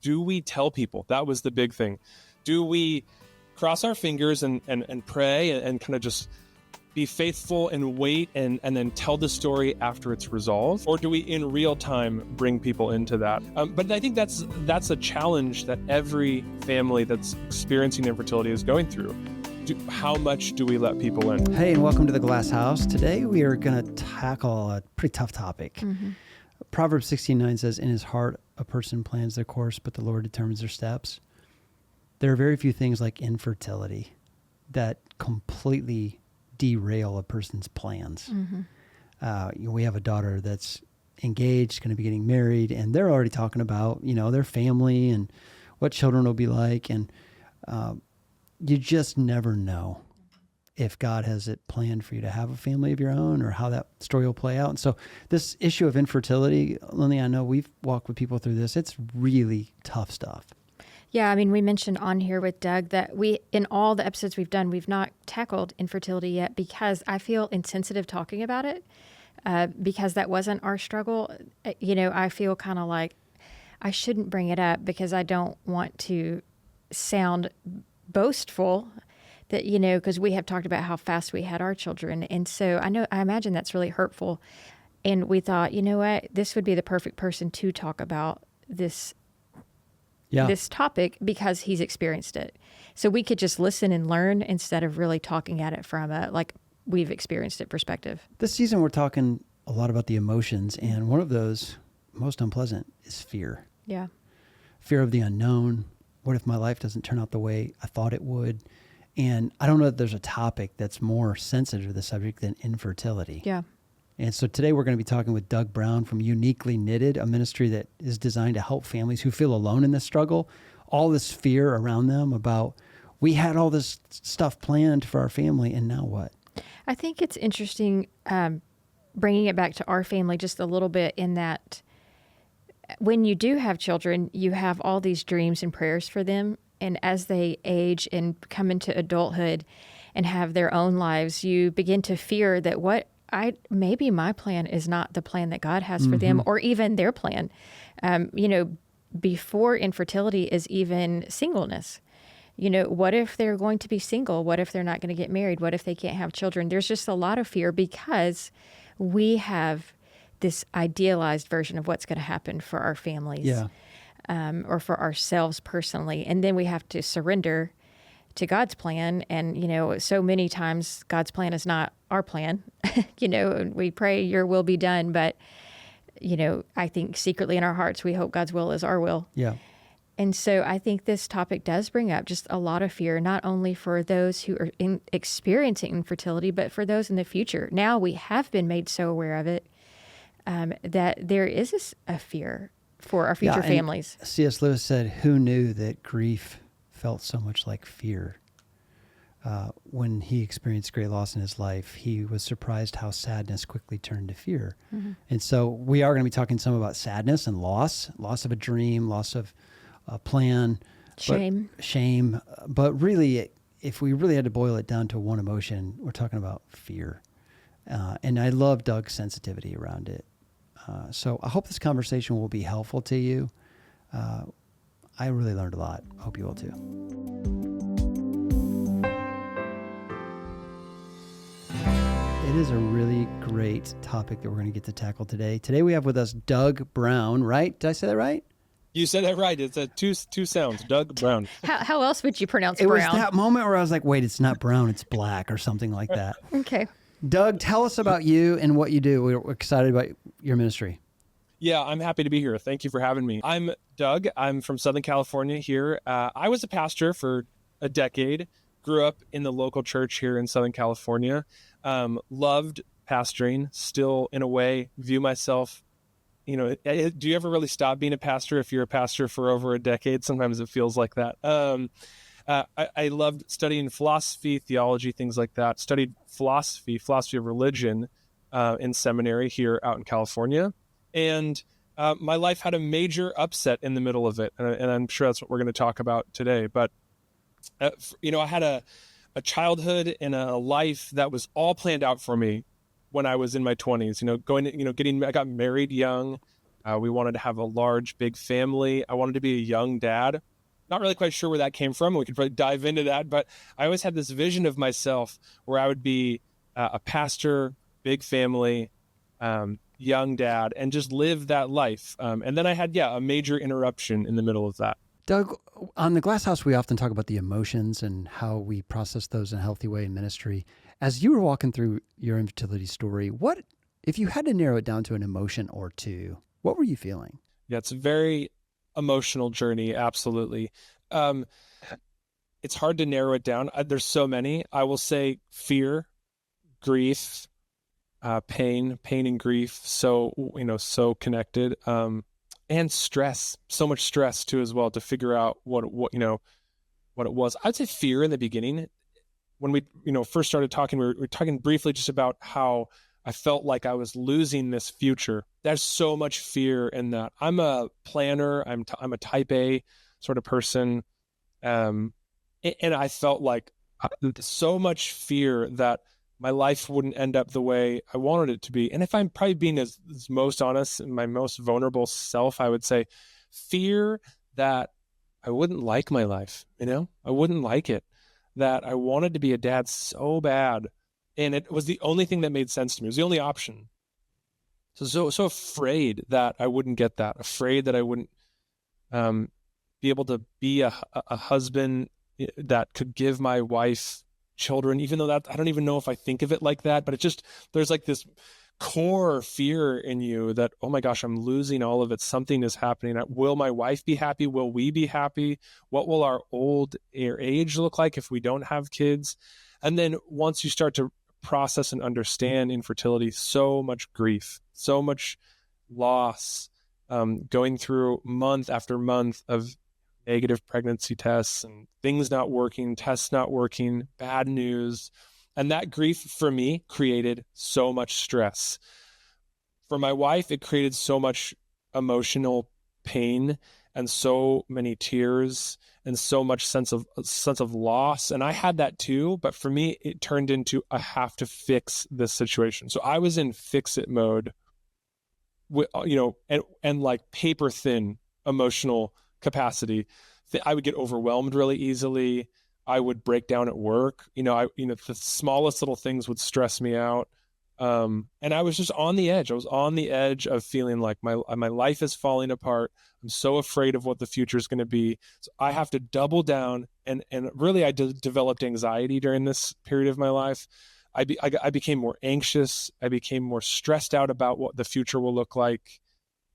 do we tell people? That was the big thing. Do we cross our fingers and pray and kind of just be faithful and wait and then tell the story after it's resolved? Or do we in real time bring people into that? But I think that's a challenge that every family that's experiencing infertility is going through. How much do we let people in? Hey, and welcome to the Glass House. Today we are going to tackle a pretty tough topic. Mm-hmm. Proverbs 16:9 says, "In his heart a person plans their course, but the Lord determines their steps." There are very few things like infertility that completely derail a person's plans. Mm-hmm. We have a daughter that's engaged, going to be getting married, and they're already talking about, their family and what children will be like. And you just never know if God has it planned for you to have a family of your own or how that story will play out. And so this issue of infertility, Lynley, I know we've walked with people through this. It's really tough stuff. Yeah, I mean, we mentioned on here with Doug that in all the episodes we've done, we've not tackled infertility yet because I feel insensitive talking about it because that wasn't our struggle. I feel kind of like I shouldn't bring it up because I don't want to sound boastful that, because we have talked about how fast we had our children. And so I imagine that's really hurtful. And we thought, you know what, this would be the perfect person to talk about this topic because he's experienced it. So we could just listen and learn instead of really talking at it from a, like we've experienced it perspective. This season, we're talking a lot about the emotions. And one of those most unpleasant is fear. Yeah. Fear of the unknown. What if my life doesn't turn out the way I thought it would? And I don't know if there's a topic that's more sensitive to the subject than infertility. Yeah. And so today we're going to be talking with Doug Brown from Uniquely Knitted, a ministry that is designed to help families who feel alone in this struggle. All this fear around them about, we had all this stuff planned for our family, and now what? I think it's interesting bringing it back to our family just a little bit in that when you do have children, you have all these dreams and prayers for them. And as they age and come into adulthood and have their own lives, you begin to fear that maybe my plan is not the plan that God has for them or even their plan. Before infertility is even singleness. What if they're going to be single? What if they're not going to get married? What if they can't have children? There's just a lot of fear because we have this idealized version of what's going to happen for our families or for ourselves personally. And then we have to surrender to God's plan. And, so many times God's plan is not our plan. We pray your will be done. But, I think secretly in our hearts, we hope God's will is our will. Yeah. And so I think this topic does bring up just a lot of fear, not only for those who are experiencing infertility, but for those in the future. Now we have been made so aware of it that there is a fear for our future families. C.S. Lewis said, "Who knew that grief felt so much like fear?" When he experienced great loss in his life, he was surprised how sadness quickly turned to fear. Mm-hmm. And so we are going to be talking some about sadness and loss of a dream, loss of a plan. Shame. But really, if we really had to boil it down to one emotion, we're talking about fear. And I love Doug's sensitivity around it. So I hope this conversation will be helpful to you. I really learned a lot. I hope you will too. It is a really great topic that we're going to get to tackle today. Today we have with us Doug Brown, right? Did I say that right? You said that right. It's two sounds, Doug Brown. How else would you pronounce Brown? It was that moment where I was like, wait, it's not brown, it's black or something like that. Okay. Doug, tell us about you and what you do. We're excited about your ministry. Yeah, I'm happy to be here. Thank you for having me. I'm Doug. I'm from Southern California here. I was a pastor for a decade, grew up in the local church here in Southern California, loved pastoring, still in a way view myself, do you ever really stop being a pastor if you're a pastor for over a decade? Sometimes it feels like that. I loved studying philosophy, theology, things like that. Studied philosophy of religion in seminary here out in California. And my life had a major upset in the middle of it. And I'm sure that's what we're going to talk about today. But, I had a childhood and a life that was all planned out for me when I was in my 20s, I got married young, We wanted to have a large, big family. I wanted to be a young dad. Not really quite sure where that came from. We could probably dive into that, but I always had this vision of myself where I would be a pastor, big family, young dad, and just live that life. And then I had, a major interruption in the middle of that. Doug, on the Glass House, we often talk about the emotions and how we process those in a healthy way in ministry. As you were walking through your infertility story, what, if you had to narrow it down to an emotion or two, what were you feeling? Yeah, it's a very emotional journey. Absolutely. It's hard to narrow it down. There's so many. I will say fear, grief, pain and grief. So, so connected. And stress, so much stress too, as well, to figure out what it was. I'd say fear in the beginning. When we, first started talking, we were talking briefly just about how I felt like I was losing this future. There's so much fear in that. I'm a planner. I'm a type A sort of person. And I felt like so much fear that my life wouldn't end up the way I wanted it to be. And if I'm probably being as most honest and my most vulnerable self, I would say fear that I wouldn't like my life, I wouldn't like it, that I wanted to be a dad so bad. And it was the only thing that made sense to me. It was the only option. So afraid that I wouldn't get that, afraid that I wouldn't be able to be a husband that could give my wife children, even though that I don't even know if I think of it like that, but it's just, there's like this core fear in you that, oh my gosh, I'm losing all of it. Something is happening. Will my wife be happy? Will we be happy? What will our old age look like if we don't have kids? And then once you start to process and understand infertility, so much grief, so much loss, going through month after month of negative pregnancy tests and things not working, tests not working, bad news. And that grief for me created so much stress. For my wife, it created so much emotional pain and so many tears and so much sense of loss. And I had that too, but for me, it turned into, I have to fix this situation. So I was in fix it mode, and like paper thin emotional capacity. I would get overwhelmed really easily. I would break down at work. The smallest little things would stress me out. And I was just on the edge. I was on the edge of feeling like my life is falling apart. I'm so afraid of what the future is going to be. So I have to double down. And really, I developed anxiety during this period of my life. I became more anxious. I became more stressed out about what the future will look like.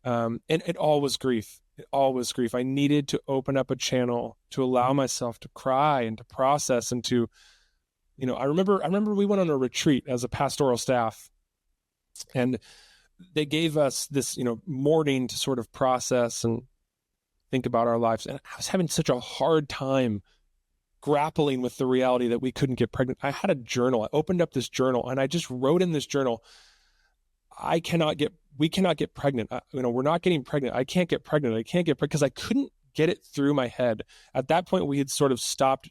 And it all was grief. It all was grief. I needed to open up a channel to allow myself to cry and to process and to, I remember we went on a retreat as a pastoral staff, and they gave us this, morning to sort of process and think about our lives. And I was having such a hard time grappling with the reality that we couldn't get pregnant. I had a journal. I opened up this journal and I just wrote in this journal, we cannot get pregnant. We're not getting pregnant. I can't get pregnant. Because I couldn't get it through my head. At that point, we had sort of stopped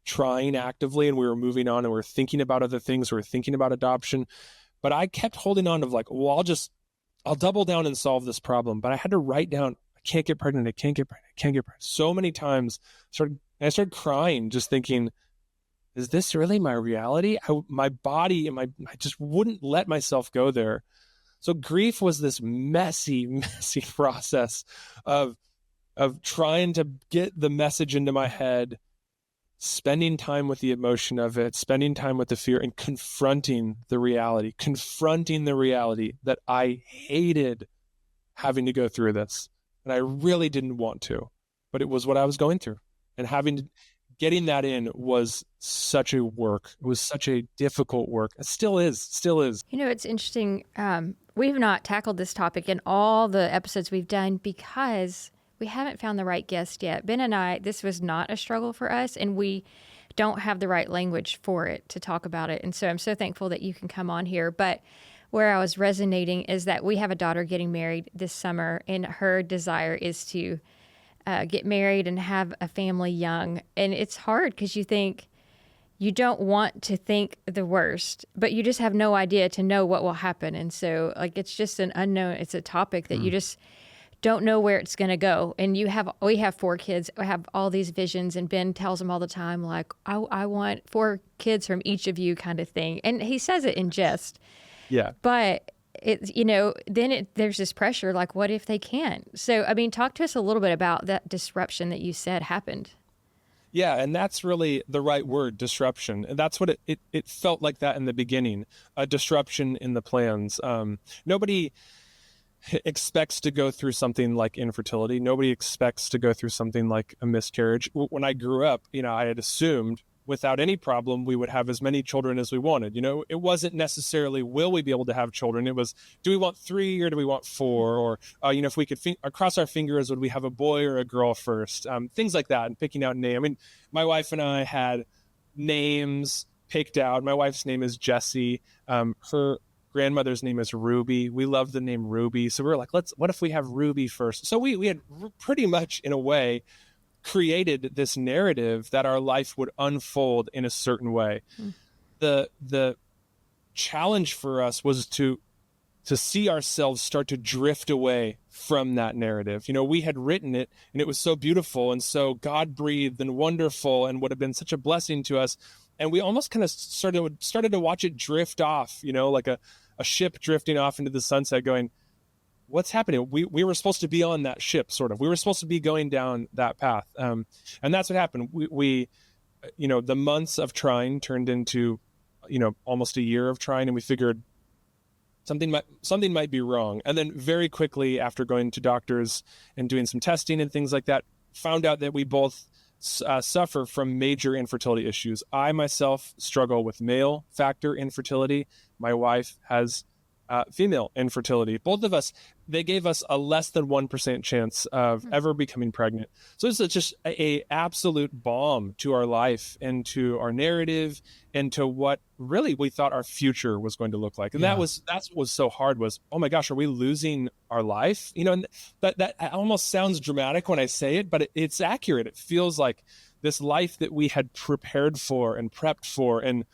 trying actively and we were moving on and we were thinking about other things. We were thinking about adoption, but I kept holding on to like, well, I'll double down and solve this problem. But I had to write down, I can't get pregnant. I can't get pregnant. So many times I started crying, just thinking, is this really my reality? My body and I just wouldn't let myself go there. So grief was this messy, messy process of trying to get the message into my head, spending time with the emotion of it, spending time with the fear, and confronting the reality that I hated having to go through this. And I really didn't want to, but it was what I was going through. And getting that in was such a work. It was such a difficult work. It still is. It's interesting. We've not tackled this topic in all the episodes we've done because we haven't found the right guest yet. Ben and I, this was not a struggle for us, and we don't have the right language for it to talk about it. And so I'm so thankful that you can come on here. But where I was resonating is that we have a daughter getting married this summer, and her desire is to get married and have a family young. And it's hard because you think, you don't want to think the worst, but you just have no idea to know what will happen. And so like, it's just an unknown, it's a topic that you just don't know where it's going to go. And we have 4 kids. I have all these visions, and Ben tells them all the time, like, I want 4 kids from each of you, kind of thing. And he says it in jest. Yeah. But it's, there's this pressure, like, what if they can't? So, I mean, talk to us a little bit about that disruption that you said happened. Yeah, and that's really the right word, disruption. And that's what it felt like that in the beginning, a disruption in the plans. Nobody expects to go through something like infertility. Nobody expects to go through something like a miscarriage. When I grew up, I had assumed without any problem, we would have as many children as we wanted. It wasn't necessarily, will we be able to have children? It was, do we want 3 or do we want 4? Or, if we could cross our fingers, would we have a boy or a girl first? Things like that, and picking out name. I mean, my wife and I had names picked out. My wife's name is Jessie. Her grandmother's name is Ruby. We love the name Ruby. So we were like, what if we have Ruby first? So we had pretty much, in a way, created this narrative that our life would unfold in a certain way. The challenge for us was to see ourselves start to drift away from that narrative. We had written it, and it was so beautiful and so God-breathed and wonderful and would have been such a blessing to us. And we almost kind of started to watch it drift off, like a ship drifting off into the sunset, going, what's happening? We were supposed to be on that ship, sort of. We were supposed to be going down that path. And that's what happened. We the months of trying turned into, almost a year of trying, and we figured something might be wrong. And then very quickly, after going to doctors and doing some testing and things like that, found out that we both suffer from major infertility issues. I myself struggle with male factor infertility. My wife has female infertility. Both of us, they gave us a less than 1% chance of ever becoming pregnant. So it's just a absolute bomb to our life and to our narrative and to what really we thought our future was going to look like. And that's what was so hard was, oh my gosh, are we losing our life? And that almost sounds dramatic when I say it, but it's accurate. It feels like this life that we had prepared for and prepped for and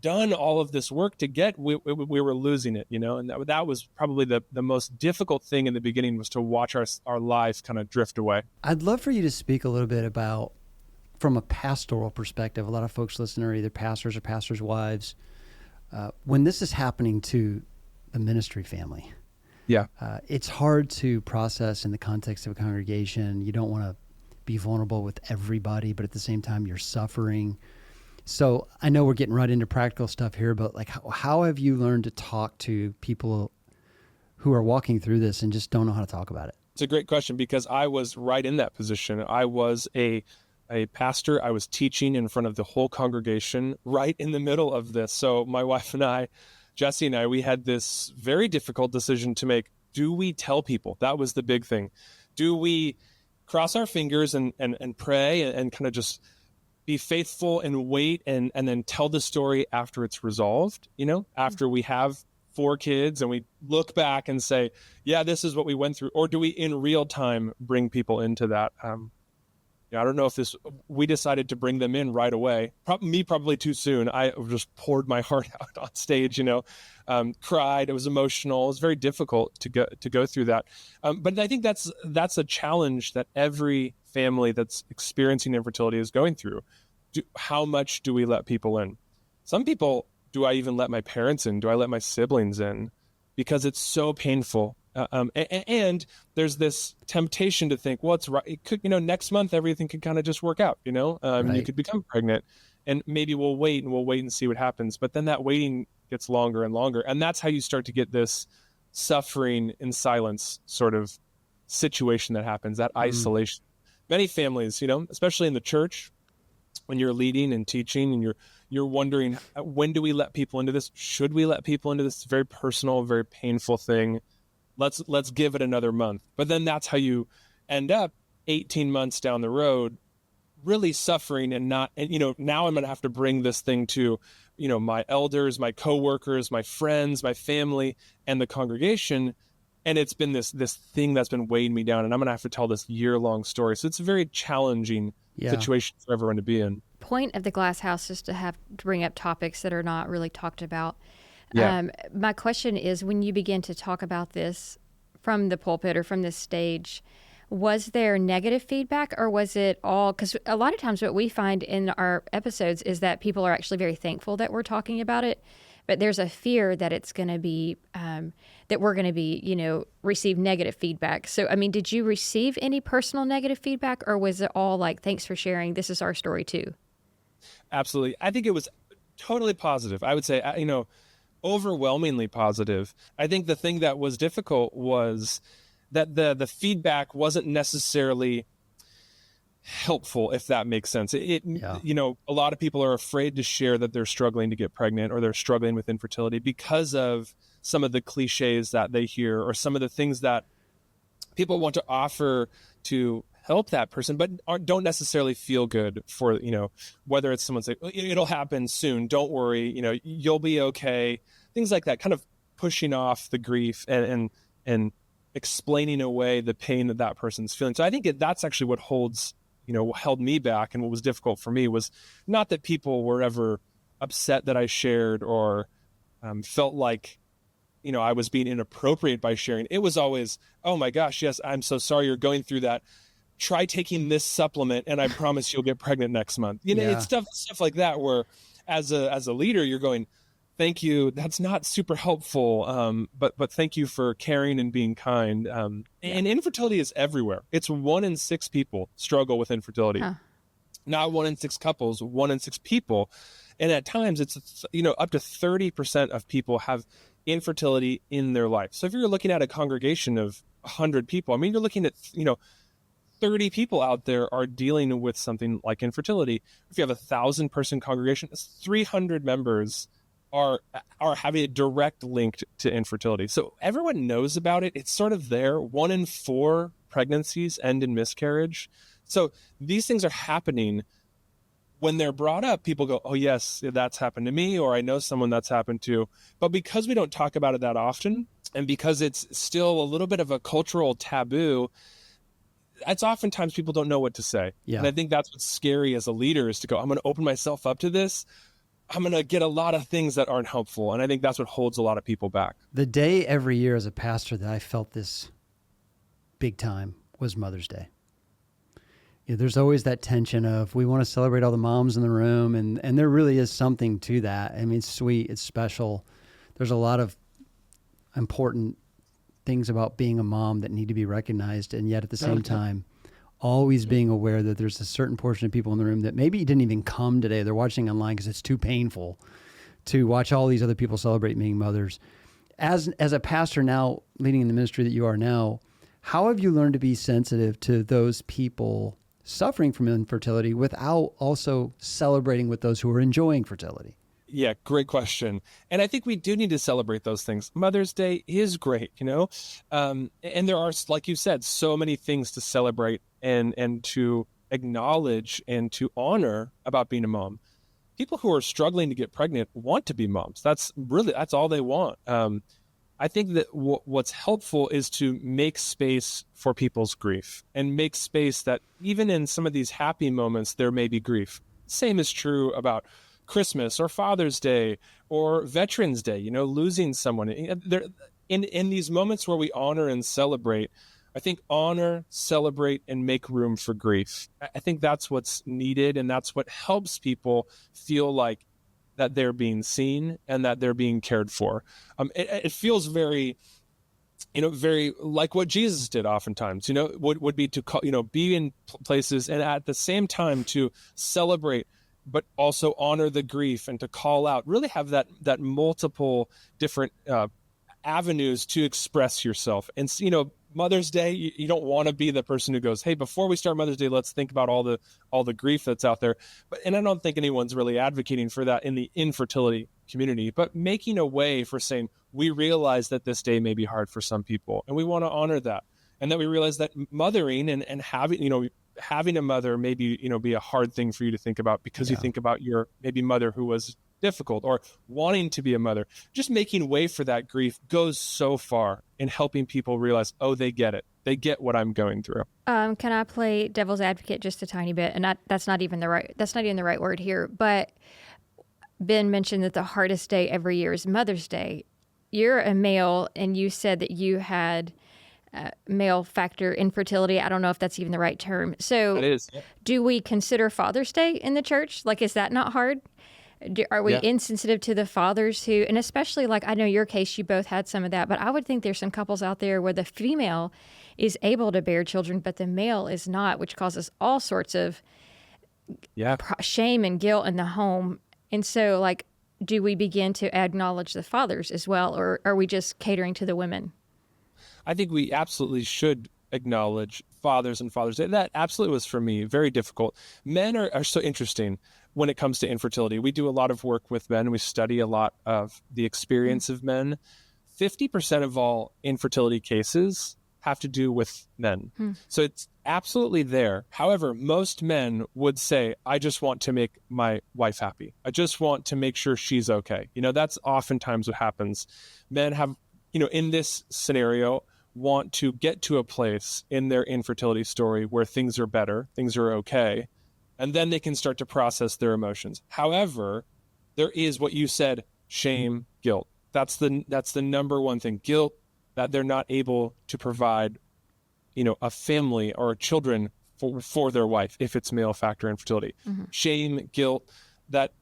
done all of this work to get, we were losing it, and that was probably the most difficult thing in the beginning, was to watch our life kind of drift away. I'd love for you to speak a little bit about, from a pastoral perspective, a lot of folks listening are either pastors or pastors' wives. When this is happening to the ministry family, it's hard to process in the context of a congregation. You don't want to be vulnerable with everybody, but at the same time, you're suffering. So I know we're getting right into practical stuff here, but like, how have you learned to talk to people who are walking through this and just don't know how to talk about it? It's a great question, because I was right in that position. I was a pastor. I was teaching in front of the whole congregation right in the middle of this. So my wife and I, Jessie and I, we had this very difficult decision to make. Do we tell people? That was the big thing. Do we cross our fingers and pray and kind of just be faithful and wait and then tell the story after it's resolved, after we have 4 kids and we look back and say, yeah, this is what we went through? Or do we in real time bring people into that? I don't know if we decided to bring them in right away. Me probably too soon. I just poured my heart out on stage, cried. It was emotional. It was very difficult to go through that. But I think that's a challenge that every family that's experiencing infertility is going through. How much do we let people in? Some people, do I even let my parents in? Do I let my siblings in? Because it's so painful. And there's this temptation to think, well, it's right. It could, next month, everything could kind of just work out, Right. You could become pregnant, and maybe we'll wait and see what happens. But then that waiting gets longer and longer. And that's how you start to get this suffering in silence sort of situation that happens, that isolation. Many families, especially in the church, when you're leading and teaching and you're wondering, when do we let people into this? Should we let people into this very personal, very painful thing? Let's give it another month. But then that's how you end up 18 months down the road, really suffering and now I'm going to have to bring this thing to, my elders, my coworkers, my friends, my family, and the congregation. And it's been this thing that's been weighing me down, and I'm going to have to tell this year-long story. So it's a very challenging situation for everyone to be in. point of the glass house is to bring up topics that are not really talked about. Yeah. My question is, when you begin to talk about this from the pulpit or from this stage, was there negative feedback, or was it all, because a lot of times what we find in our episodes is that people are actually very thankful that we're talking about it, but there's a fear that it's going to be, that we're going to be, receive negative feedback. So, I mean, did you receive any personal negative feedback, or was it all like, thanks for sharing, this is our story too? Absolutely. I think it was totally positive. I would say, overwhelmingly positive. I think the thing that was difficult was that the feedback wasn't necessarily helpful, if that makes sense. A lot of people are afraid to share that they're struggling to get pregnant or they're struggling with infertility because of some of the cliches that they hear or some of the things that people want to offer to help that person, but don't necessarily feel good for, whether it's someone saying, it'll happen soon, don't worry, you'll be okay, things like that, kind of pushing off the grief and explaining away the pain that person's feeling. So I think that's actually what held me back, and what was difficult for me was not that people were ever upset that I shared or felt like, I was being inappropriate by sharing. It was always, oh my gosh, yes, I'm so sorry you're going through that. Try taking this supplement and I promise you'll get pregnant next month. It's stuff like that where as a leader, you're going, thank you. That's not super helpful. But thank you for caring and being kind. And infertility is everywhere. It's 1 in 6 people struggle with infertility. Huh. Not 1 in 6 couples, 1 in 6 people. And at times it's, up to 30% of people have infertility in their life. So if you're looking at a congregation of 100 people, you're looking at, 30 people out there are dealing with something like infertility. If you have 1,000-person congregation, 300 members are having a direct link to infertility. So everyone knows about it. It's sort of there. 1 in 4 pregnancies end in miscarriage. So these things are happening. When they're brought up, people go, oh yes, that's happened to me, or I know someone that's happened to. But because we don't talk about it that often, and because it's still a little bit of a cultural taboo, it's oftentimes people don't know what to say. Yeah. And I think that's what's scary as a leader, is to go, I'm going to open myself up to this. I'm going to get a lot of things that aren't helpful. And I think that's what holds a lot of people back. The day every year as a pastor that I felt this big time was Mother's Day. There's always that tension of, we want to celebrate all the moms in the room. And there really is something to that. It's sweet. It's special. There's a lot of important things about being a mom that need to be recognized, and yet at the same time, always being aware that there's a certain portion of people in the room that maybe didn't even come today. They're watching online because it's too painful to watch all these other people celebrate being mothers. As a pastor now, leading in the ministry that you are now, how have you learned to be sensitive to those people suffering from infertility without also celebrating with those who are enjoying fertility? Yeah, great question. And I think we do need to celebrate those things. Mother's Day is great, and there are, like you said, so many things to celebrate and to acknowledge and to honor about being a mom. People who are struggling to get pregnant want to be moms. That's all they want. I think that what's helpful is to make space for people's grief, and make space that even in some of these happy moments, there may be grief. Same is true about Christmas or Father's Day or Veterans Day, losing someone. In these moments where we honor and celebrate, I think honor, celebrate, and make room for grief. I think that's what's needed, and that's what helps people feel like that they're being seen and that they're being cared for. It feels very, very like what Jesus did oftentimes, would be to call, be in places and at the same time to celebrate, but also honor the grief and to call out, really have that multiple different avenues to express yourself. And, Mother's Day, you don't want to be the person who goes, hey, before we start Mother's Day, let's think about all the grief that's out there. And I don't think anyone's really advocating for that in the infertility community, but making a way for saying, we realize that this day may be hard for some people, and we want to honor that. And that we realize that mothering and having a mother maybe, be a hard thing for you to think about because you think about your maybe mother who was difficult, or wanting to be a mother. Just making way for that grief goes so far in helping people realize, oh, they get it. They get what I'm going through. Can I play devil's advocate just a tiny bit? And that's not even the right word here. But Ben mentioned that the hardest day every year is Mother's Day. You're a male, and you said that you had male factor infertility. I don't know if that's even the right term. So It is. do we consider Father's Day in the church? Like, is that not hard? Are we insensitive to the fathers who, and especially like I know your case, you both had some of that, but I would think there's some couples out there where the female is able to bear children, but the male is not, which causes all sorts of shame and guilt in the home. And so, like, do we begin to acknowledge the fathers as well, or are we just catering to the women? I think we absolutely should acknowledge fathers and Father's Day. That absolutely was, for me, very difficult. Men are so interesting when it comes to infertility. We do a lot of work with men. We study a lot of the experience of men. 50% of all infertility cases have to do with men. So it's absolutely there. However, most men would say, I just want to make my wife happy. I just want to make sure she's okay. That's oftentimes what happens. Men have, in this scenario, want to get to a place in their infertility story where things are better, things are okay, and then they can start to process their emotions. However, there is what you said, shame, guilt. That's the number one thing. Guilt that they're not able to provide, a family or children for their wife if it's male factor infertility. Shame, guilt that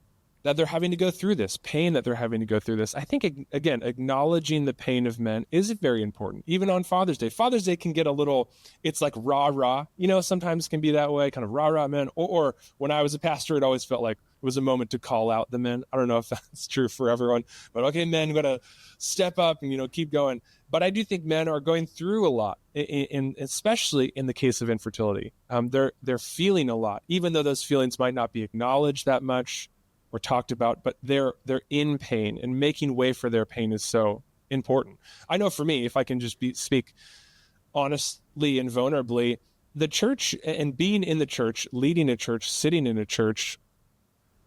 they're having to go through this, pain that they're having to go through this. I think, again, acknowledging the pain of men is very important, even on Father's Day. Father's Day can get a little, it's like rah-rah, sometimes can be that way, kind of rah-rah men. Or when I was a pastor, it always felt like it was a moment to call out the men. I don't know if that's true for everyone, but okay, men, got to step up and, keep going. But I do think men are going through a lot, especially in the case of infertility. They're feeling a lot, even though those feelings might not be acknowledged that much or talked about, but they're in pain, and making way for their pain is so important. I know for me, if I can just speak honestly and vulnerably, the church and being in the church, leading a church, sitting in a church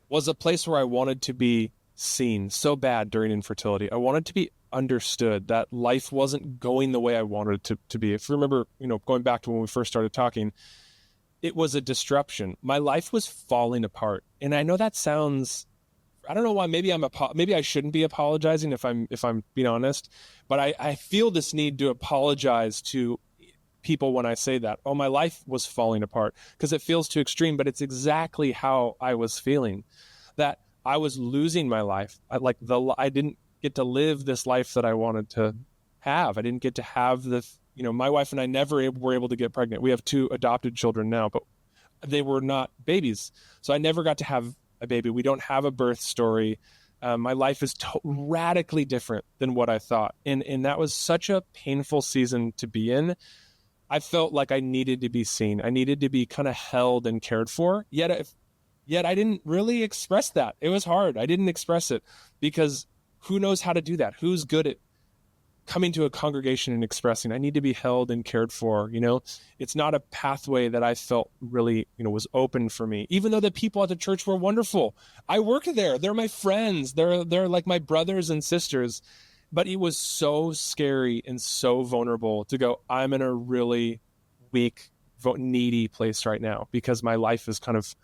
was a place where I wanted to be seen so bad during infertility. I wanted to be understood, that life wasn't going the way I wanted it to be. If you remember, going back to when we first started talking, it was a disruption. My life was falling apart. And I know that sounds, I don't know why, maybe I shouldn't be apologizing if I'm being honest, but I feel this need to apologize to people when I say that. Oh, my life was falling apart, because it feels too extreme, but it's exactly how I was feeling, that I was losing my life. I didn't get to live this life that I wanted to have. I didn't get to have my wife and I never were able to get pregnant. We have 2 adopted children now, but they were not babies. So I never got to have a baby. We don't have a birth story. My life is radically different than what I thought. And that was such a painful season to be in. I felt like I needed to be seen. I needed to be kind of held and cared for. Yet I didn't really express that. It was hard. I didn't express it, because who knows how to do that? Who's good at coming to a congregation and expressing, I need to be held and cared for? It's not a pathway that I felt really, was open for me, even though the people at the church were wonderful. I work there. They're my friends. They're like my brothers and sisters. But it was so scary and so vulnerable to go, I'm in a really weak, needy place right now, because my life is kind of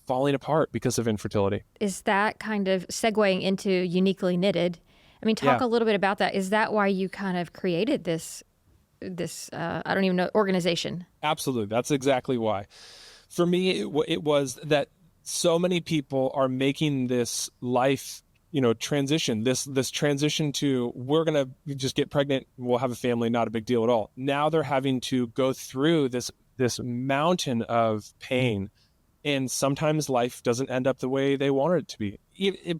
falling apart because of infertility. Is that kind of segueing into Uniquely Knitted? I mean, talk a little bit about that. Is that why you kind of created this I don't even know, organization? Absolutely. That's exactly why. For me, it was that so many people are making this life, transition, this transition to, we're going to just get pregnant, we'll have a family, not a big deal at all. Now they're having to go through this mountain of pain. And sometimes life doesn't end up the way they wanted it to be.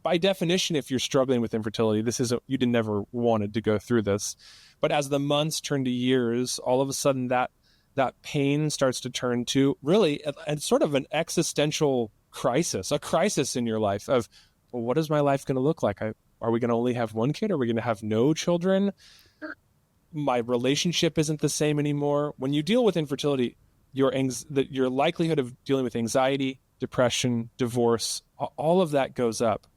By definition, if you're struggling with infertility, you never wanted to go through this. But as the months turn to years, all of a sudden that pain starts to turn to really a sort of an existential crisis, a crisis in your life of, well, what is my life going to look like? Are we going to only have one kid? Are we going to have no children? My relationship isn't the same anymore. When you deal with infertility, your likelihood of dealing with anxiety, depression, divorce, all of that goes up.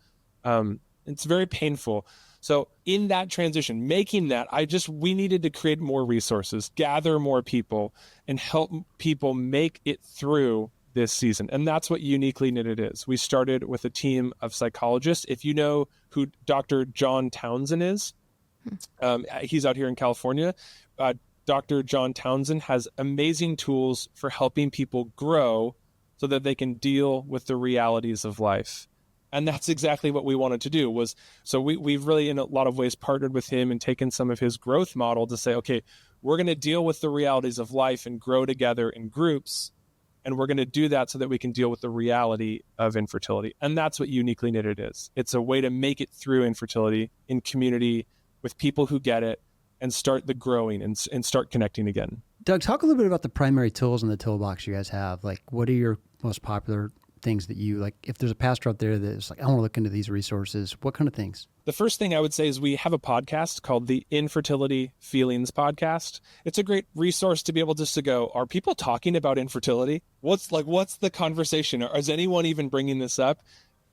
It's very painful. So in that transition, making that, we needed to create more resources, gather more people, and help people make it through this season. And that's what Uniquely Knitted is. We started with a team of psychologists. If you know who Dr. John Townsend is, he's out here in California. Dr. John Townsend has amazing tools for helping people grow so that they can deal with the realities of life. And that's exactly what we wanted to do we've really, in a lot of ways, partnered with him and taken some of his growth model to say, okay, we're going to deal with the realities of life and grow together in groups. And we're going to do that so that we can deal with the reality of infertility. And that's what Uniquely Knitted is. It's a way to make it through infertility in community with people who get it and start the growing and start connecting again. Doug, talk a little bit about the primary tools in the toolbox you guys have. Like, what are your most popular things that you like? If there's a pastor out there that's like, I want to look into these resources, what kind of things? The first thing I would say is we have a podcast called the Infertility Feelings Podcast. It's a great resource to be able just to go, are people talking about infertility? What's the conversation? Is anyone even bringing this up?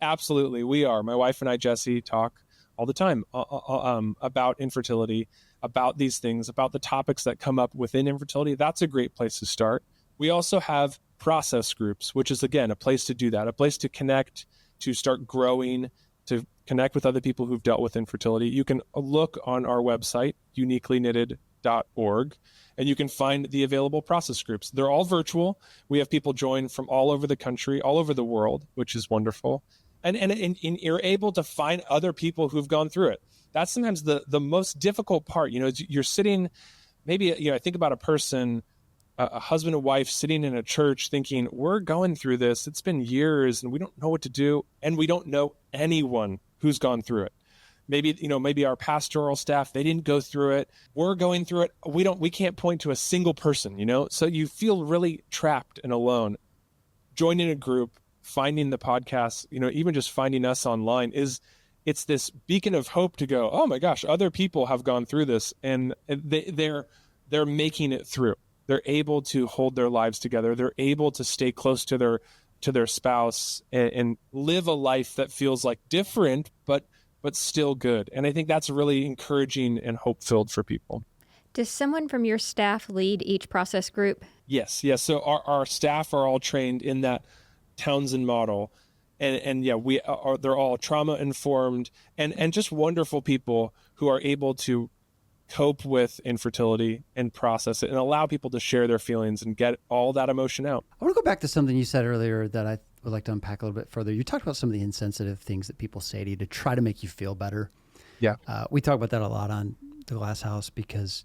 Absolutely, we are. My wife and I, Jessie, talk all the time about infertility, about these things, about the topics that come up within infertility. That's a great place to start. We also have process groups, which is, again, a place to do that, a place to connect, to start growing, to connect with other people who've dealt with infertility. You can look on our website, uniquelyknitted.org, and you can find the available process groups. They're all virtual. We have people join from all over the country, all over the world, which is wonderful. And you're able to find other people who've gone through it. That's sometimes the most difficult part. You're sitting, maybe, I think about a person, a husband and wife sitting in a church thinking, we're going through this. It's been years and we don't know what to do. And we don't know anyone who's gone through it. Maybe our pastoral staff, they didn't go through it. We're going through it. We can't point to a single person, so you feel really trapped and alone. Joining a group, finding the podcast, even just finding us online it's this beacon of hope to go, oh my gosh, other people have gone through this and they're making it through. They're able to hold their lives together. They're able to stay close to their spouse and live a life that feels like different, but still good. And I think that's really encouraging and hope-filled for people. Does someone from your staff lead each process group? Yes. So our staff are all trained in that Townsend model. And they're all trauma informed and just wonderful people who are able to cope with infertility and process it and allow people to share their feelings and get all that emotion out. I want to go back to something you said earlier that I would like to unpack a little bit further. You talked about some of the insensitive things that people say to you to try to make you feel better. Yeah. We talk about that a lot on The Glass House because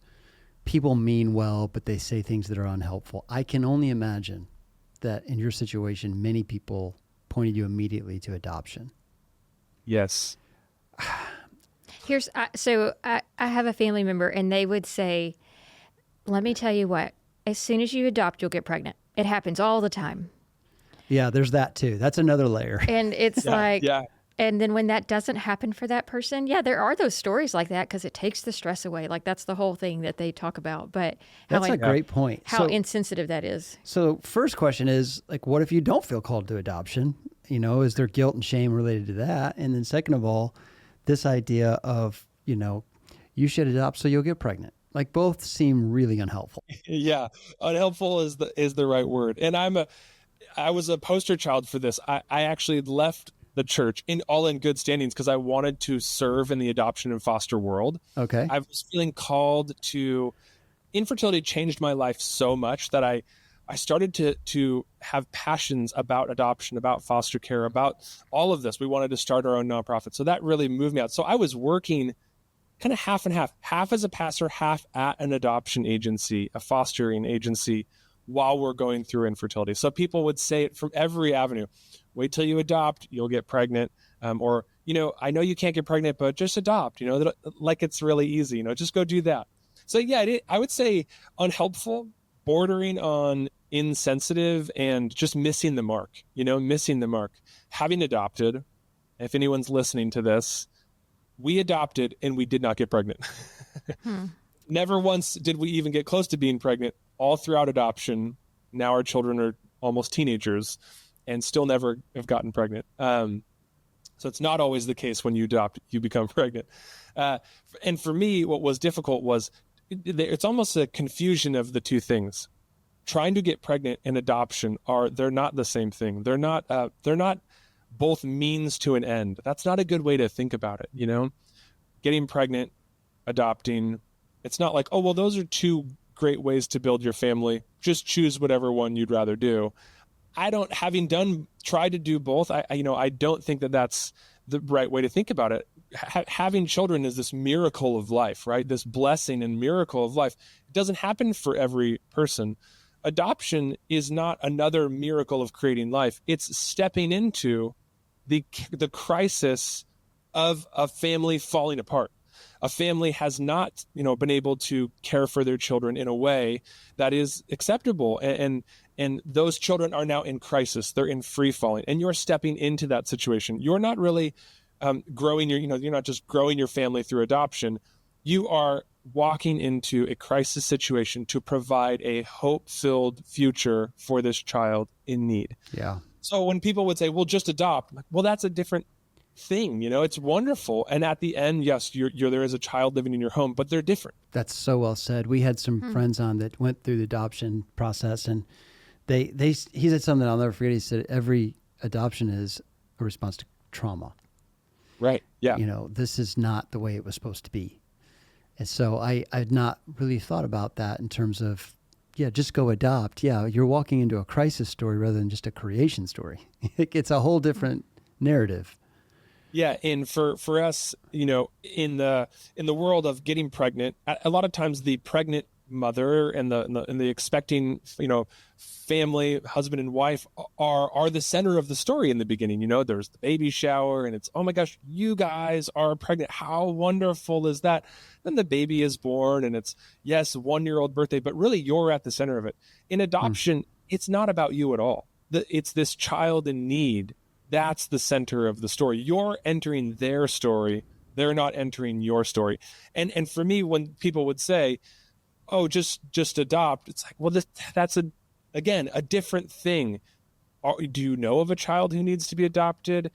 people mean well, but they say things that are unhelpful. I can only imagine that in your situation, many people pointed you immediately to adoption. Yes. I have a family member and they would say, let me tell you what, as soon as you adopt, you'll get pregnant. It happens all the time. Yeah, there's that too. That's another layer. And it's and then when that doesn't happen for that person, there are those stories like that because it takes the stress away. Like that's the whole thing that they talk about. But that's a great point. How insensitive that is. So first question is like, what if you don't feel called to adoption? Is there guilt and shame related to that? And then second of all, this idea of, you should adopt so you'll get pregnant. Like both seem really unhelpful. Yeah. Unhelpful is the right word. And I was a poster child for this. I actually left the church in good standings because I wanted to serve in the adoption and foster world. Okay. I was feeling called to, infertility changed my life so much that I started to have passions about adoption, about foster care, about all of this. We wanted to start our own nonprofit. So that really moved me out. So I was working kind of half and half as a pastor, half at an adoption agency, a fostering agency while we're going through infertility. So people would say it from every avenue. Wait till you adopt, you'll get pregnant. Or, I know you can't get pregnant, but just adopt, like it's really easy, just go do that. So yeah, I would say unhelpful, bordering on insensitive and just missing the mark, Having adopted, if anyone's listening to this, we adopted and we did not get pregnant. Never once did we even get close to being pregnant all throughout adoption. Now our children are almost teenagers and still never have gotten pregnant. So it's not always the case when you adopt, you become pregnant. And for me, what was difficult was it's almost a confusion of the two things. Trying to get pregnant and adoption they're not the same thing. They're not both means to an end. That's not a good way to think about it. Getting pregnant, adopting, it's not like, oh, well, those are two great ways to build your family. Just choose whatever one you'd rather do. Having tried to do both, I don't think that that's the right way to think about it. Having children is this miracle of life, right? This blessing and miracle of life. It doesn't happen for every person. Adoption is not another miracle of creating life. It's stepping into the crisis of a family falling apart. A family has not, been able to care for their children in a way that is acceptable. And those children are now in crisis. They're in free falling. And you're stepping into that situation. You're not really growing you're not just growing your family through adoption. You are walking into a crisis situation to provide a hope-filled future for this child in need. Yeah. So when people would say, well, just adopt, well, that's a different thing. It's wonderful. And at the end, yes, there is a child living in your home, but they're different. That's so well said. We had some friends on that went through the adoption process, and he said something I'll never forget. He said every adoption is a response to trauma. Right. Yeah. This is not the way it was supposed to be. And so I'd not really thought about that in terms of, just go adopt. Yeah, you're walking into a crisis story rather than just a creation story. It's a whole different narrative. Yeah, and for us, in the world of getting pregnant, a lot of times the pregnant mother and the expecting, family, husband and wife are the center of the story in the beginning. There's the baby shower and it's, oh my gosh, you guys are pregnant. How wonderful is that? Then the baby is born and it's, yes, 1-year-old birthday, but really you're at the center of it. In adoption, it's not about you at all. It's this child in need. That's the center of the story. You're entering their story. They're not entering your story. And for me, when people would say, oh, just adopt, it's like, well, that's a different thing. Do you know of a child who needs to be adopted?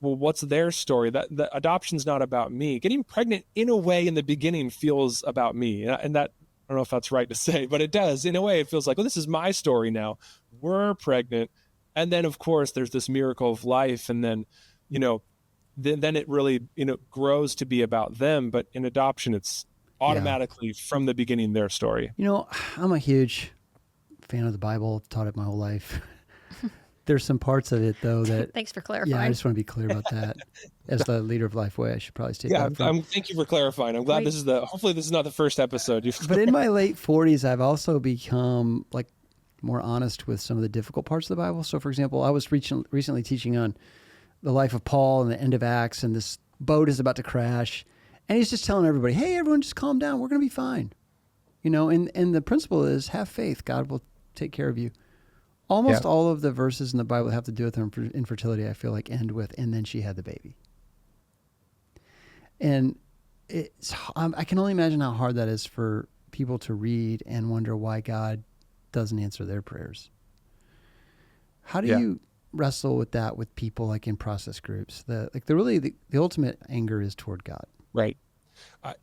Well, what's their story? The adoption's not about me. Getting pregnant in a way in the beginning feels about me. And that, I don't know if that's right to say, but it does. In a way, it feels like, well, this is my story now. We're pregnant. And then, of course, there's this miracle of life. And then, then it really, grows to be about them. But in adoption, it's automatically from the beginning their story. I'm a huge fan of the Bible. I've taught it my whole life. There's some parts of it, though, that... Thanks for clarifying. Yeah, I just want to be clear about that. As the leader of Lifeway, I should probably state that. Thank you for clarifying. I'm glad hopefully this is not the first episode. But in my late 40s, I've also become more honest with some of the difficult parts of the Bible. So, for example, I was recently teaching on the life of Paul and the end of Acts, and this boat is about to crash. And he's just telling everybody, hey, everyone, just calm down. We're going to be fine. And the principle is have faith. God will take care of you. Almost all of the verses in the Bible that have to do with infertility, I feel like, end with, and then she had the baby. And I can only imagine how hard that is for people to read and wonder why God doesn't answer their prayers. How do you wrestle with that with people in process groups? The ultimate anger is toward God. Right.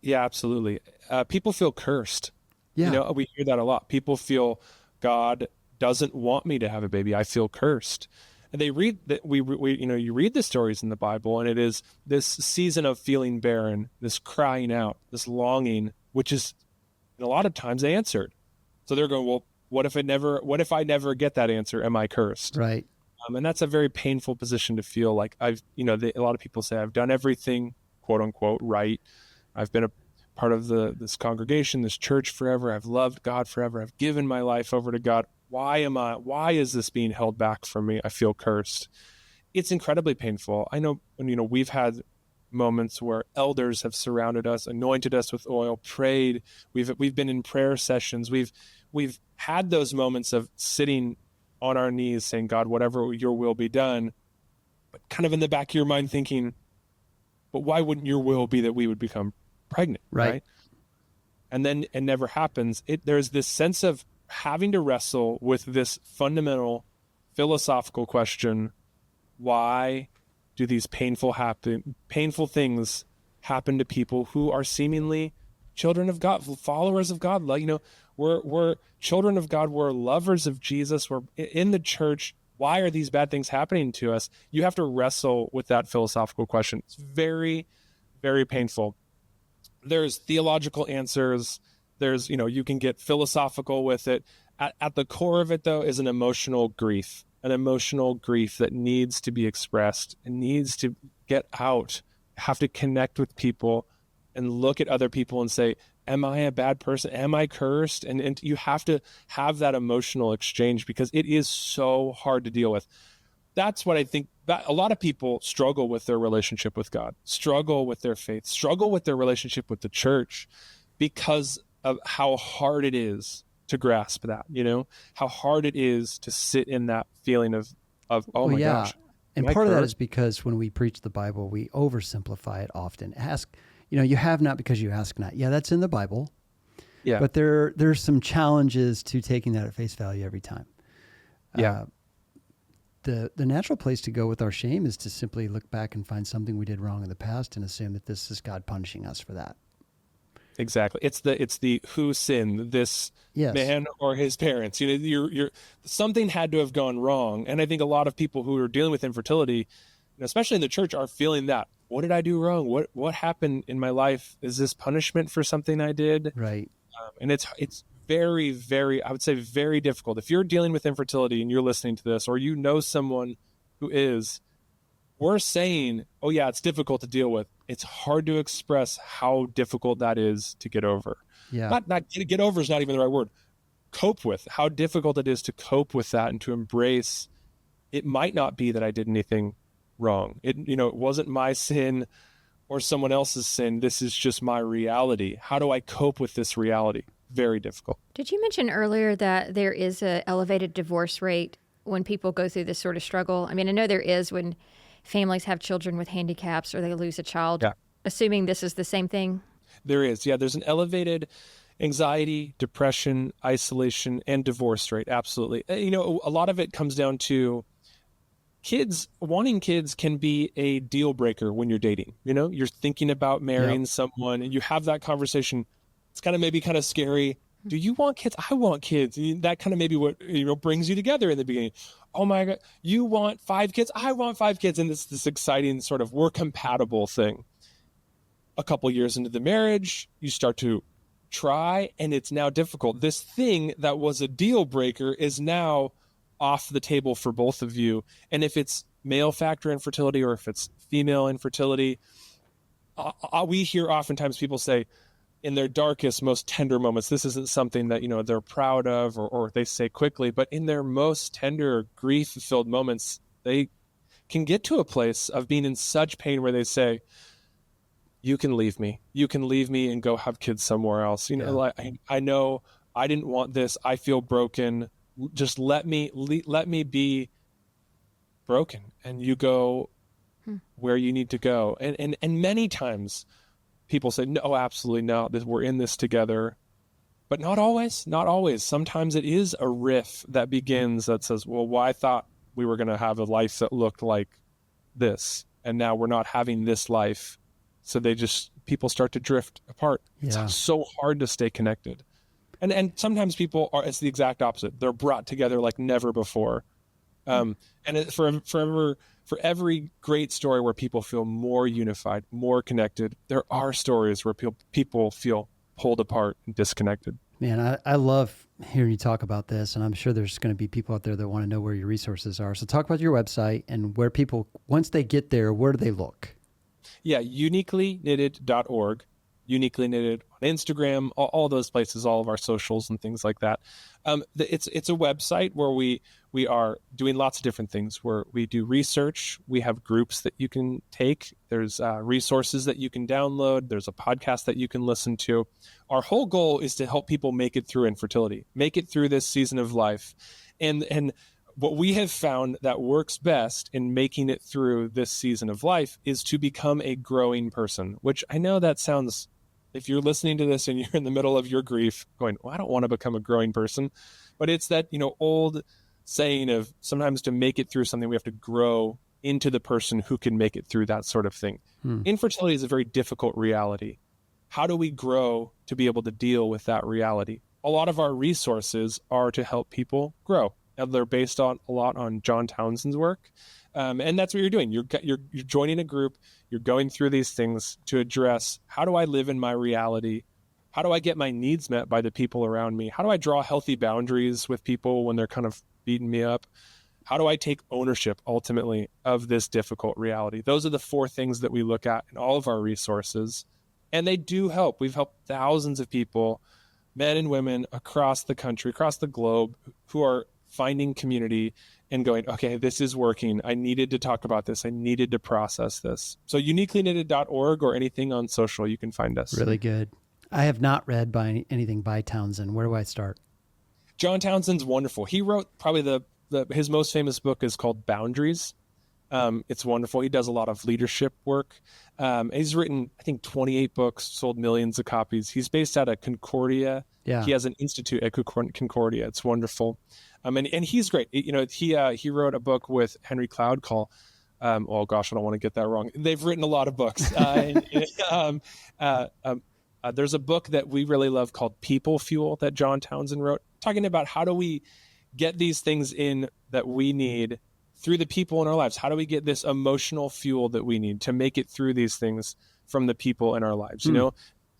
Yeah, absolutely. People feel cursed. Yeah. We hear that a lot. People feel God doesn't want me to have a baby. I feel cursed. And they read that you read the stories in the Bible, and it is this season of feeling barren, this crying out, this longing, which is a lot of times answered. So they're going, well, what if I never get that answer? Am I cursed? Right. And that's a very painful position to feel like a lot of people say I've done everything, quote unquote, right. I've been a part of this congregation, this church forever. I've loved God forever. I've given my life over to God. Why is this being held back from me? I feel cursed. It's incredibly painful. I know, we've had moments where elders have surrounded us, anointed us with oil, prayed. We've been in prayer sessions. We've had those moments of sitting on our knees saying, God, whatever your will be done, but kind of in the back of your mind thinking, but why wouldn't your will be that we would become pregnant? Right. And then it never happens. There's this sense of having to wrestle with this fundamental philosophical question: why do these painful things happen to people who are seemingly children of God, followers of God. Like, we're children of God. We're lovers of Jesus. We're in the church. Why are these bad things happening to us? You have to wrestle with that philosophical question. It's very, very painful. There's theological answers. There's, you can get philosophical with it. At the core of it, though, is an emotional grief that needs to be expressed and needs to get out. Have to connect with people and look at other people and say, am I a bad person? Am I cursed? And you have to have that emotional exchange because it is so hard to deal with. That's what I think. That a lot of people struggle with their relationship with God, struggle with their faith, struggle with their relationship with the church because of how hard it is to grasp that, how hard it is to sit in that feeling of oh my gosh. And part of that is because when we preach the Bible, we oversimplify it often. Ask, you have not because you ask not. Yeah, that's in the Bible. Yeah. But there's some challenges to taking that at face value every time. Yeah. The natural place to go with our shame is to simply look back and find something we did wrong in the past and assume that this is God punishing us for that. Exactly. It's the who sinned, this man or his parents. You're something had to have gone wrong. And I think a lot of people who are dealing with infertility, especially in the church, are feeling that. What did I do wrong? What happened in my life? Is this punishment for something I did? Right. And it's very, very, I would say very difficult. If you're dealing with infertility and you're listening to this, or someone who is, we're saying, oh yeah, it's difficult to deal with. It's hard to express how difficult that is to get over. Yeah. Not get over is not even the right word. Cope with how difficult it is to cope with that and to embrace. It might not be that I did anything wrong. It wasn't my sin or someone else's sin. This is just my reality. How do I cope with this reality? Very difficult. Did you mention earlier that there is an elevated divorce rate when people go through this sort of struggle? I mean, I know there is when families have children with handicaps or they lose a child, assuming this is the same thing? There is. Yeah, there's an elevated anxiety, depression, isolation, and divorce rate. Absolutely. A lot of it comes down to wanting kids can be a deal breaker when you're dating. You're thinking about marrying someone and you have that conversation. It's maybe kind of scary. Do you want kids? I want kids. That kind of maybe what brings you together in the beginning. Oh my God, you want 5 kids? I want 5 kids. And this exciting sort of we're compatible thing. A couple years into the marriage, you start to try and it's now difficult. This thing that was a deal breaker is now off the table for both of you. And if it's male factor infertility or if it's female infertility, we hear oftentimes people say, in their darkest, most tender moments, this isn't something that, they're proud of or they say quickly, but in their most tender, grief-filled moments, they can get to a place of being in such pain where they say, you can leave me. You can leave me and go have kids somewhere else. I know I didn't want this. I feel broken. Just let me be broken and you go where you need to go. And many times, people say, no, absolutely not. We're in this together. But not always. Sometimes it is a riff that begins that says, well, I thought we were going to have a life that looked like this. And now we're not having this life. So people start to drift apart. Yeah. It's so hard to stay connected. And sometimes it's the exact opposite. They're brought together like never before. And for every great story where people feel more unified, more connected, there are stories where people feel pulled apart and disconnected. Man, I love hearing you talk about this, and I'm sure there's going to be people out there that want to know where your resources are. So talk about your website and where people, once they get there, where do they look? Yeah, uniquelyknitted.org. Uniquely Knitted on Instagram, all those places, all of our socials and things like that. It's a website where we are doing lots of different things, where we do research. We have groups that you can take. There's resources that you can download. There's a podcast that you can listen to. Our whole goal is to help people make it through infertility, make it through this season of life. And what we have found that works best in making it through this season of life is to become a growing person, which I know that sounds, if you're listening to this and you're in the middle of your grief going, well, I don't want to become a growing person, but it's that, old saying of sometimes to make it through something, we have to grow into the person who can make it through that sort of thing. Infertility is a very difficult reality. How do we grow to be able to deal with that reality? A lot of our resources are to help people grow. And they're based on a lot on John Townsend's work. And that's what you're doing. You're joining a group. You're going through these things to address, how do I live in my reality? How do I get my needs met by the people around me? How do I draw healthy boundaries with people when they're kind of beating me up? How do I take ownership ultimately of this difficult reality? Those are the 4 things that we look at in all of our resources. And they do help. We've helped thousands of people, men and women across the country, across the globe, who are finding community and going, okay, this is working. I needed to talk about this. I needed to process this. So uniquelyknitted.org or anything on social, you can find us. Really good. I have not read anything by Townsend. Where do I start? John Townsend's wonderful. He wrote probably his most famous book is called Boundaries. It's wonderful. He does a lot of leadership work. He's written, I think, 28 books, sold millions of copies. He's based out of Concordia. Yeah. He has an institute at Concordia. It's wonderful. And he's great. He wrote a book with Henry Cloud called, oh gosh, I don't want to get that wrong. They've written a lot of books. There's a book that we really love called People Fuel that John Townsend wrote, talking about how do we get these things in that we need through the people in our lives. How do we get this emotional fuel that we need to make it through these things from the people in our lives? You know,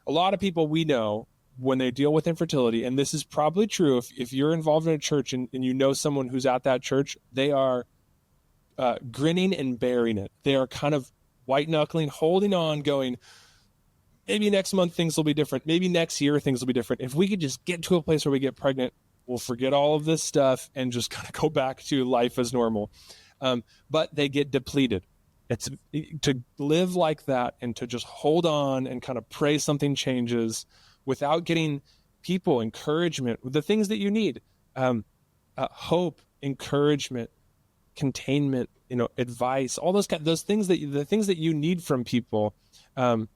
a lot of people we know when they deal with infertility, and this is probably true if you're involved in a church and you know someone who's at that church, they are grinning and bearing it. They are kind of white knuckling, holding on, going, maybe next month things will be different. Maybe next year things will be different. If we could just get to a place where we get pregnant, we'll forget all of this stuff and just kind of go back to life as normal. But they get depleted. It's to live like that and to just hold on and kind of pray something changes without getting people encouragement, the things that you need, hope, encouragement, containment, advice, all those things the things that you need from people,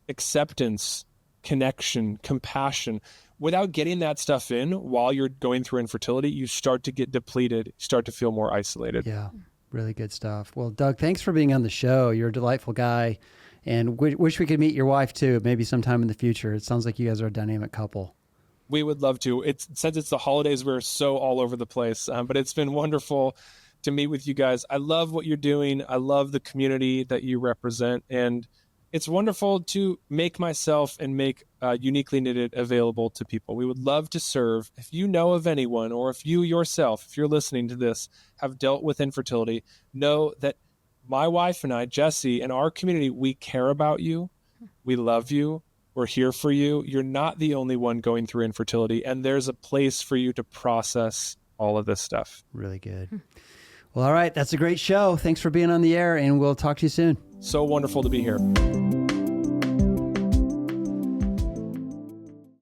acceptance, connection, compassion. Without getting that stuff in while you're going through infertility, you start to get depleted, start to feel more isolated. Yeah, really good stuff. Well, Doug, thanks for being on the show. You're a delightful guy, and wish we could meet your wife too, maybe sometime in the future. It sounds like you guys are a dynamic couple. We would love to. Since it's the holidays, we're so all over the place, but it's been wonderful to meet with you guys. I love what you're doing. I love the community that you represent, and it's wonderful to make myself and make Uniquely Knitted available to people. We would love to serve. If you know of anyone, or if you yourself, if you're listening to this, have dealt with infertility, know that my wife and I, Jesse, and our community, we care about you. We love you. We're here for you. You're not the only one going through infertility, and there's a place for you to process all of this stuff. Really good. Well, all right. That's a great show. Thanks for being on the air, and we'll talk to you soon. So wonderful to be here.